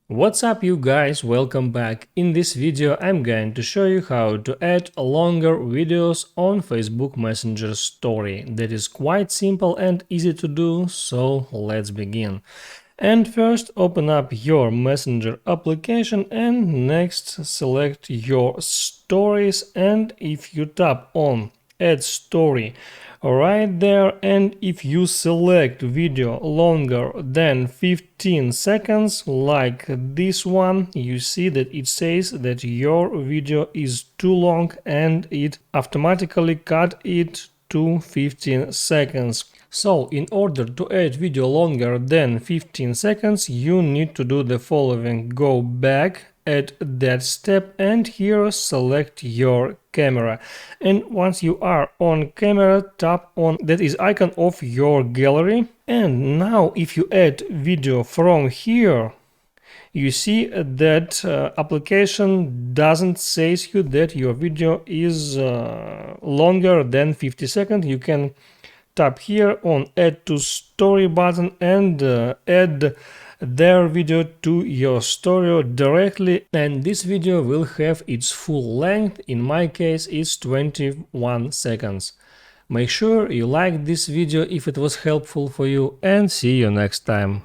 What's up you guys, welcome back. In this video I'm going to show you how to add longer videos on Facebook Messenger story. That is quite simple and easy to do, so let's begin. And first open up your Messenger application and next select your stories, and if you tap on add story right there, and if you select video longer than 15 seconds like this one, you see that it says that your video is too long and it automatically cut it to 15 seconds. So in order to add video longer than 15 seconds, you need to do the following. Go back at that step and here select your camera. And once you are on camera, tap on that is icon of your gallery. And now if you add video from here, you see that application doesn't say you that your video is longer than 50 seconds. You can tap here on add to story button and add their video to your story directly, and this video will have its full length. In my case it's 21 seconds. Make sure you like this video if it was helpful for you, and see you next time.